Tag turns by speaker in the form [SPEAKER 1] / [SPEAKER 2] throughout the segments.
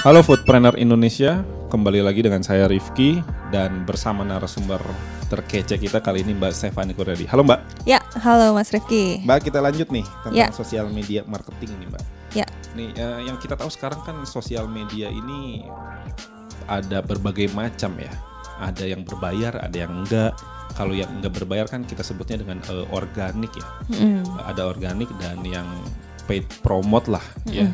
[SPEAKER 1] Halo Foodpreneur Indonesia, kembali lagi dengan saya Rifki dan bersama narasumber terkece kita kali ini Mbak Stephanie Kurniadi. Halo Mbak.
[SPEAKER 2] Ya, halo Mas Rifki.
[SPEAKER 1] Mbak, kita lanjut nih tentang sosial media marketing nih Mbak.
[SPEAKER 2] Ya.
[SPEAKER 1] Nih yang kita tahu sekarang kan sosial media ini ada berbagai macam ya. Ada yang berbayar, ada yang enggak. Kalau yang enggak berbayar kan kita sebutnya dengan organik ya. Ada organik dan yang paid promote lah ya.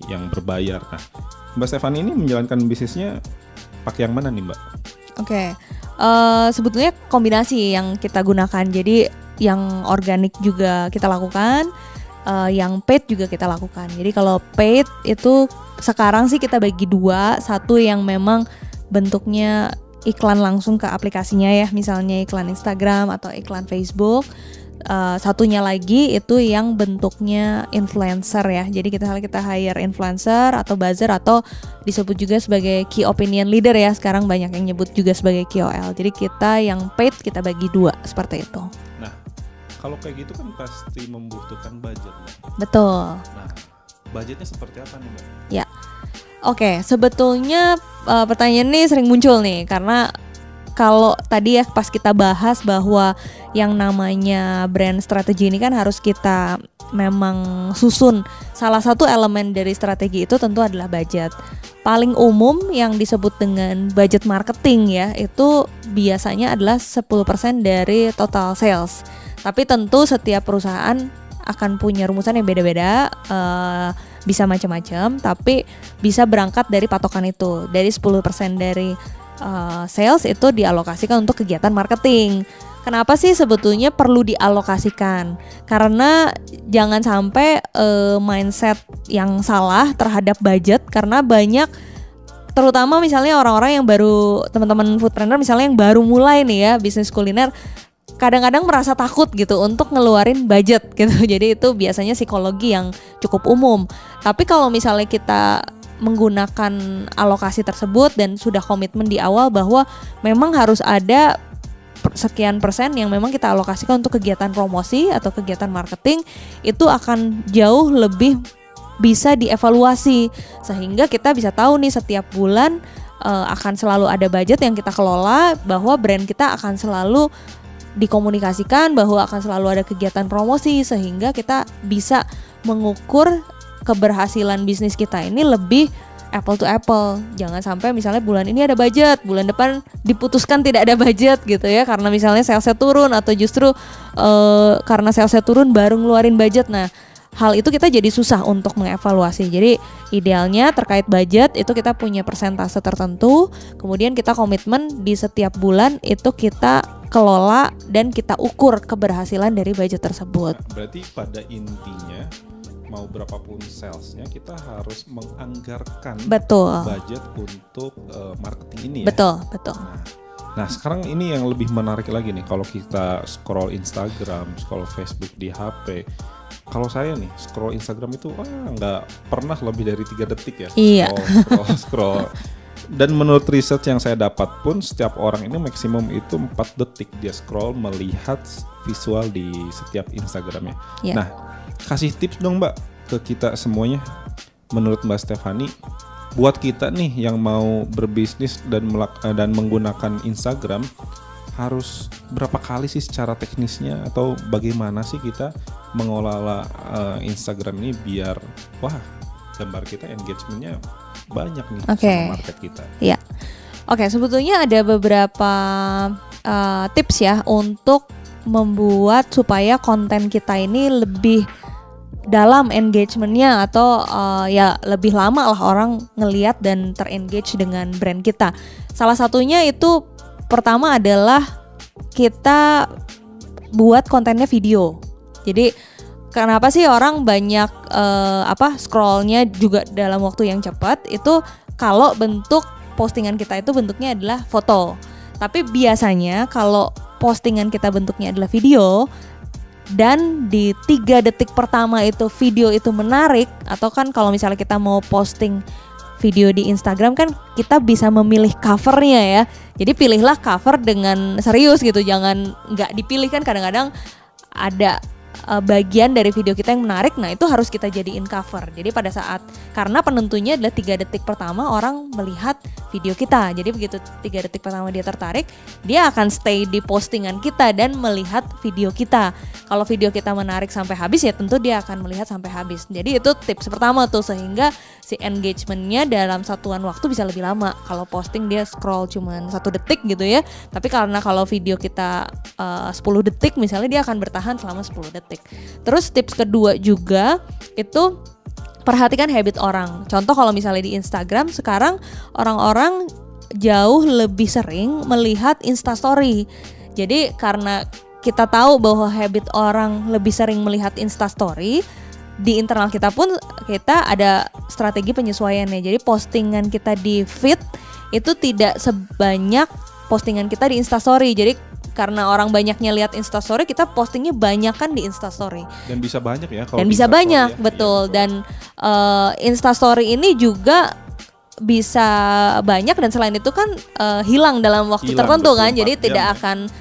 [SPEAKER 1] Yang berbayar. Nah, Mbak Stephanie ini menjalankan bisnisnya pakai yang mana nih Mbak?
[SPEAKER 2] Oke. Sebetulnya kombinasi yang kita gunakan. Jadi yang organik juga kita lakukan, yang paid juga kita lakukan. Jadi kalau paid itu sekarang sih kita bagi dua. Satu yang memang bentuknya iklan langsung ke aplikasinya ya, misalnya iklan Instagram atau iklan Facebook. Satunya lagi itu yang bentuknya influencer ya. Jadi kita hire influencer atau buzzer atau disebut juga sebagai key opinion leader ya. Sekarang banyak yang nyebut juga sebagai KOL. Jadi kita yang paid kita bagi dua seperti itu.
[SPEAKER 1] Nah, kalau kayak gitu kan pasti membutuhkan budget Mbak.
[SPEAKER 2] Betul.
[SPEAKER 1] Nah, budgetnya seperti apa nih Mbak?
[SPEAKER 2] Ya. Oke, sebetulnya pertanyaan ini sering muncul nih karena kalau tadi ya pas kita bahas bahwa yang namanya brand strategi ini kan harus kita memang susun. Salah satu elemen dari strategi itu tentu adalah budget. Paling umum yang disebut dengan budget marketing ya, itu biasanya adalah 10% dari total sales. Tapi tentu setiap perusahaan akan punya rumusan yang beda-beda, bisa macam-macam, tapi bisa berangkat dari patokan itu. Dari 10% dari sales itu dialokasikan untuk kegiatan marketing. Kenapa sih sebetulnya perlu dialokasikan? Karena jangan sampai mindset yang salah terhadap budget, karena banyak, terutama misalnya orang-orang yang baru, teman-teman foodpreneur misalnya yang baru mulai nih ya bisnis kuliner, kadang-kadang merasa takut gitu untuk ngeluarin budget gitu. Jadi itu biasanya psikologi yang cukup umum. Tapi kalau misalnya kita menggunakan alokasi tersebut dan sudah komitmen di awal bahwa memang harus ada sekian persen yang memang kita alokasikan untuk kegiatan promosi atau kegiatan marketing, itu akan jauh lebih bisa dievaluasi sehingga kita bisa tahu nih setiap bulan akan selalu ada budget yang kita kelola, bahwa brand kita akan selalu dikomunikasikan, bahwa akan selalu ada kegiatan promosi, sehingga kita bisa mengukur keberhasilan bisnis kita ini lebih apple to apple. Jangan sampai misalnya bulan ini ada budget, bulan depan diputuskan tidak ada budget gitu ya, karena misalnya salesnya turun, atau justru karena salesnya turun baru ngeluarin budget. Nah, hal itu kita jadi susah untuk mengevaluasi. Jadi idealnya terkait budget itu kita punya persentase tertentu, kemudian kita komitmen di setiap bulan itu kita kelola dan kita ukur keberhasilan dari budget tersebut.
[SPEAKER 1] Nah, berarti pada intinya mau berapapun salesnya kita harus menganggarkan budget untuk marketing ini ya.
[SPEAKER 2] Betul.
[SPEAKER 1] Nah sekarang ini yang lebih menarik lagi nih, kalau kita scroll Instagram, scroll Facebook di HP. Kalau saya nih scroll Instagram itu nggak pernah lebih dari 3 detik ya.
[SPEAKER 2] Iya.
[SPEAKER 1] Scroll. Dan menurut riset yang saya dapat pun setiap orang ini maksimum itu 4 detik dia scroll melihat visual di setiap Instagramnya.
[SPEAKER 2] Yeah.
[SPEAKER 1] Nah, kasih tips dong Mbak ke kita semuanya, menurut Mbak Stephanie, buat kita nih yang mau berbisnis dan menggunakan Instagram, harus berapa kali sih secara teknisnya, atau bagaimana sih kita mengelola Instagram ini biar gambar kita engagementnya banyak nih sama market kita.
[SPEAKER 2] Iya. Oke, sebetulnya ada beberapa tips ya untuk membuat supaya konten kita ini lebih dalam engagementnya, atau ya lebih lama lah orang ngelihat dan terengage dengan brand kita. Salah satunya itu pertama adalah kita buat kontennya video. Jadi kenapa sih orang banyak scrollnya juga dalam waktu yang cepat, itu kalau bentuk postingan kita itu bentuknya adalah foto. Tapi biasanya kalau postingan kita bentuknya adalah video dan di 3 detik pertama itu video itu menarik, atau kan kalau misalnya kita mau posting video di Instagram kan kita bisa memilih covernya ya. Jadi pilihlah cover dengan serius gitu, jangan nggak dipilih. Kan kadang-kadang ada bagian dari video kita yang menarik, nah itu harus kita jadiin cover. Jadi pada saat, karena penentunya adalah 3 detik pertama orang melihat video kita. Jadi begitu 3 detik pertama dia tertarik, dia akan stay di postingan kita dan melihat video kita. Kalau video kita menarik sampai habis ya tentu dia akan melihat sampai habis. Jadi itu tips pertama tuh, sehingga si engagementnya dalam satuan waktu bisa lebih lama. Kalau posting dia scroll cuman 1 detik gitu ya, tapi karena kalau video kita 10 detik misalnya, dia akan bertahan selama 10 detik. Terus tips kedua juga itu perhatikan habit orang. Contoh kalau misalnya di Instagram sekarang orang-orang jauh lebih sering melihat Instastory. Jadi karena kita tahu bahwa habit orang lebih sering melihat Instastory, di internal kita pun kita ada strategi penyesuaiannya. Jadi postingan kita di feed itu tidak sebanyak postingan kita di Instastory. Jadi karena orang banyaknya lihat Instastory, kita postingnya banyak kan di Instastory.
[SPEAKER 1] Dan bisa banyak ya kalau
[SPEAKER 2] dan bisa banyak, ya. Betul. Iya, betul. Dan Instastory ini juga bisa banyak, dan selain itu kan hilang dalam waktu tertentu kan. Jadi tidak akan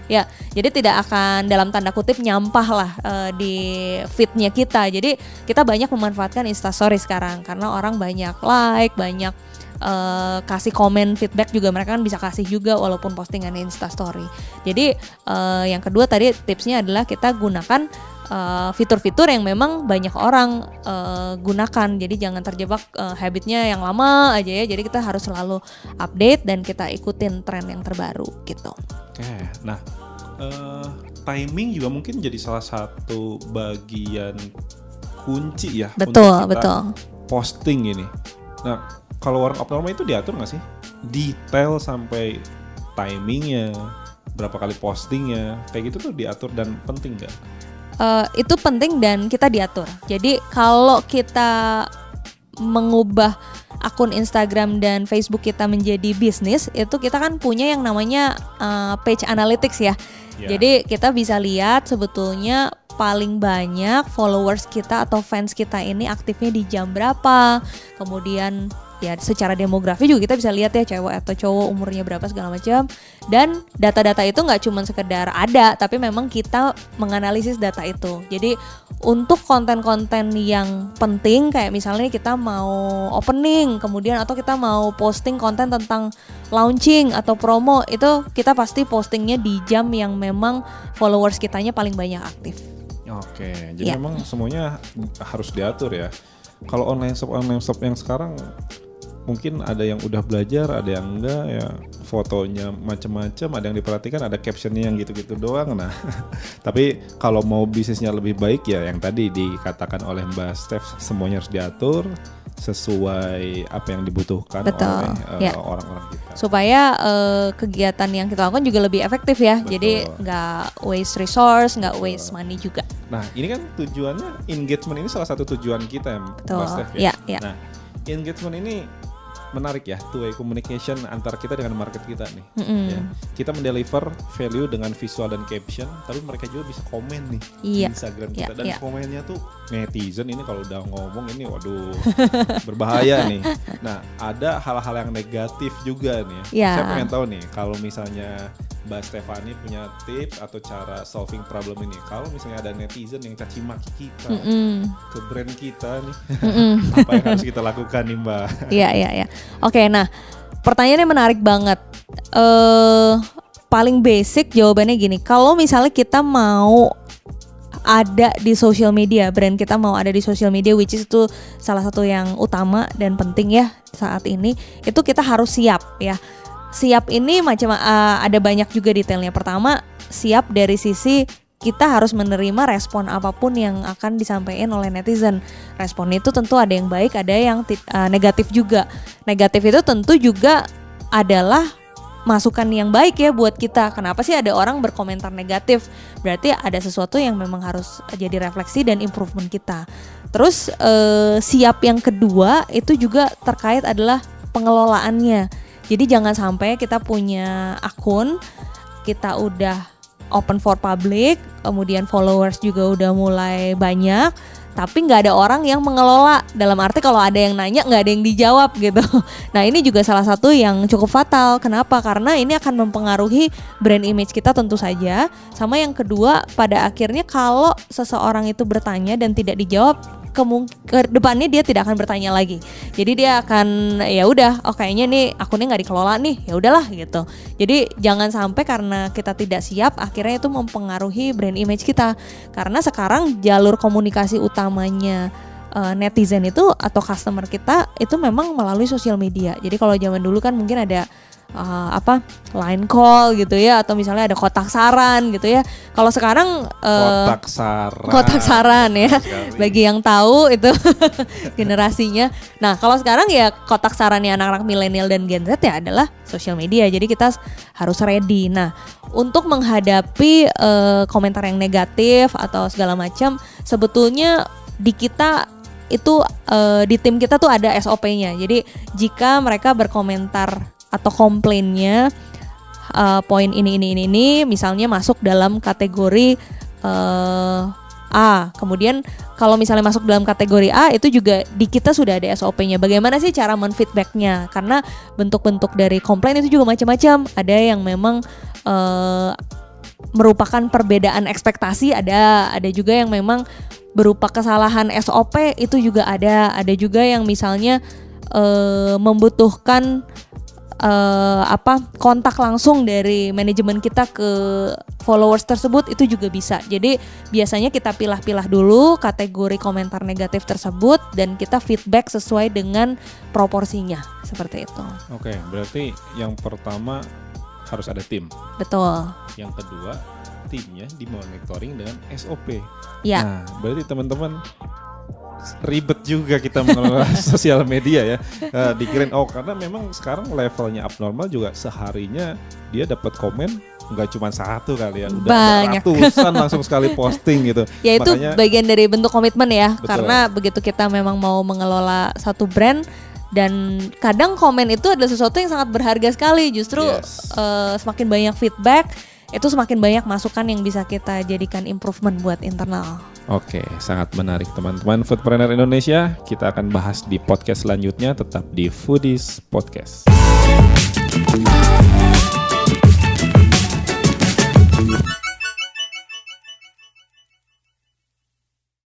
[SPEAKER 2] jadi tidak akan dalam tanda kutip nyampah lah di feednya kita. Jadi kita banyak memanfaatkan Instastory sekarang karena orang banyak like, banyak kasih komen, feedback juga mereka kan bisa kasih juga walaupun postingan Instastory. Jadi yang kedua tadi tipsnya adalah kita gunakan fitur-fitur yang memang banyak orang gunakan. Jadi jangan terjebak habitnya yang lama aja ya. Jadi kita harus selalu update dan kita ikutin tren yang terbaru gitu.
[SPEAKER 1] Oke, nah timing juga mungkin jadi salah satu bagian kunci ya.
[SPEAKER 2] Betul,
[SPEAKER 1] untuk kita
[SPEAKER 2] betul.
[SPEAKER 1] Posting ini. Nah, kalau orang abnormal itu diatur nggak sih? Detail sampai timingnya, berapa kali postingnya, kayak gitu tuh diatur dan penting nggak?
[SPEAKER 2] Itu penting dan kita diatur. Jadi kalau kita mengubah akun Instagram dan Facebook kita menjadi bisnis, itu kita kan punya yang namanya page analytics ya. Jadi kita bisa lihat sebetulnya paling banyak followers kita atau fans kita ini aktifnya di jam berapa. Kemudian ya secara demografi juga kita bisa lihat ya cewek atau cowok, umurnya berapa segala macam. Dan data-data itu nggak cuma sekedar ada, tapi memang kita menganalisis data itu. Jadi untuk konten-konten yang penting kayak misalnya kita mau opening, kemudian atau kita mau posting konten tentang launching atau promo, itu kita pasti postingnya di jam yang memang followers kitanya paling banyak aktif.
[SPEAKER 1] Oke, jadi memang semuanya harus diatur ya. Kalau online shop yang sekarang mungkin ada yang udah belajar, ada yang enggak ya, fotonya macam-macam, ada yang diperhatikan, ada captionnya yang gitu-gitu doang. Nah, tapi kalau mau bisnisnya lebih baik ya yang tadi dikatakan oleh Mbak Steph, semuanya harus diatur sesuai apa yang dibutuhkan oleh orang-orang kita.
[SPEAKER 2] Supaya kegiatan yang kita lakukan juga lebih efektif ya. Betul. Jadi nggak waste resource, nggak waste money juga.
[SPEAKER 1] Nah, ini kan tujuannya engagement, ini salah satu tujuan kita ya, Mbak Steph ya. Nah, engagement ini menarik ya, two-way communication antara kita dengan market kita nih. Ya. Kita mendeliver value dengan visual dan caption, tapi mereka juga bisa komen nih di Instagram kita. Dan komennya tuh netizen ini kalau udah ngomong ini waduh berbahaya nih. Nah, ada hal-hal yang negatif juga nih. Saya pengen tahu nih kalau misalnya Mbak Stephanie punya tips atau cara solving problem ini. Kalau misalnya ada netizen yang caci maki kita ke brand kita nih, apa yang harus kita lakukan nih Mbak?
[SPEAKER 2] Iya. Oke, nah pertanyaannya menarik banget. Paling basic jawabannya gini. Kalau misalnya kita mau ada di social media, brand kita mau ada di social media, which is itu salah satu yang utama dan penting ya saat ini, itu kita harus siap ya. Siap ini ada banyak juga detailnya. Pertama, siap dari sisi kita harus menerima respon apapun yang akan disampaikan oleh netizen. Respon itu tentu ada yang baik, ada yang negatif juga. Negatif itu tentu juga adalah masukan yang baik ya buat kita. Kenapa sih ada orang berkomentar negatif? Berarti ada sesuatu yang memang harus jadi refleksi dan improvement kita. Terus siap yang kedua itu juga terkait adalah pengelolaannya. Jadi jangan sampai kita punya akun, kita udah open for public, kemudian followers juga udah mulai banyak, tapi nggak ada orang yang mengelola. Dalam arti kalau ada yang nanya nggak ada yang dijawab gitu. Nah ini juga salah satu yang cukup fatal. Kenapa? Karena ini akan mempengaruhi brand image kita tentu saja. Sama yang kedua, pada akhirnya kalau seseorang itu bertanya dan tidak dijawab, ke depannya dia tidak akan bertanya lagi. Jadi dia akan ya udah, oh kayaknya nih akunnya nggak dikelola nih, ya udahlah gitu. Jadi jangan sampai karena kita tidak siap akhirnya itu mempengaruhi brand image kita. Karena sekarang jalur komunikasi utamanya netizen itu atau customer kita itu memang melalui sosial media. Jadi kalau zaman dulu kan mungkin ada line call gitu ya, atau misalnya ada kotak saran gitu ya. Kalau sekarang kotak saran ya bagi yang tahu itu generasinya. Nah kalau sekarang ya kotak sarannya anak-anak milenial dan Gen Z ya adalah sosial media. Jadi kita harus ready. Nah untuk menghadapi komentar yang negatif atau segala macam, sebetulnya di kita itu di tim kita tuh ada SOP-nya. Jadi jika mereka berkomentar atau komplainnya poin ini misalnya masuk dalam kategori A. Kemudian kalau misalnya masuk dalam kategori A itu juga di kita sudah ada SOP-nya. Bagaimana sih cara men-feedback-nya? Karena bentuk-bentuk dari komplain itu juga macam-macam. Ada yang memang merupakan perbedaan ekspektasi, ada juga yang memang berupa kesalahan SOP itu juga ada. Ada juga yang misalnya membutuhkan kontak langsung dari manajemen kita ke followers tersebut, itu juga bisa. Jadi biasanya kita pilah-pilah dulu kategori komentar negatif tersebut dan kita feedback sesuai dengan proporsinya, seperti itu.
[SPEAKER 1] Oke, berarti yang pertama harus ada tim.
[SPEAKER 2] Betul.
[SPEAKER 1] Yang kedua, timnya dimonitoring dengan SOP.
[SPEAKER 2] Ya.
[SPEAKER 1] Nah, berarti teman-teman ribet juga kita mengelola sosial media ya. Dikirain karena memang sekarang levelnya abnormal juga, seharinya dia dapat komen nggak cuma satu kali ya, udah
[SPEAKER 2] banyak,
[SPEAKER 1] ratusan langsung sekali posting gitu.
[SPEAKER 2] Ya itu makanya, bagian dari bentuk komitmen ya. Betul. Karena begitu kita memang mau mengelola satu brand, dan kadang komen itu adalah sesuatu yang sangat berharga sekali. Justru semakin banyak feedback, itu semakin banyak masukan yang bisa kita jadikan improvement buat internal.
[SPEAKER 1] Oke, sangat menarik teman-teman Foodpreneur Indonesia. Kita akan bahas di podcast selanjutnya, tetap di Foodies Podcast.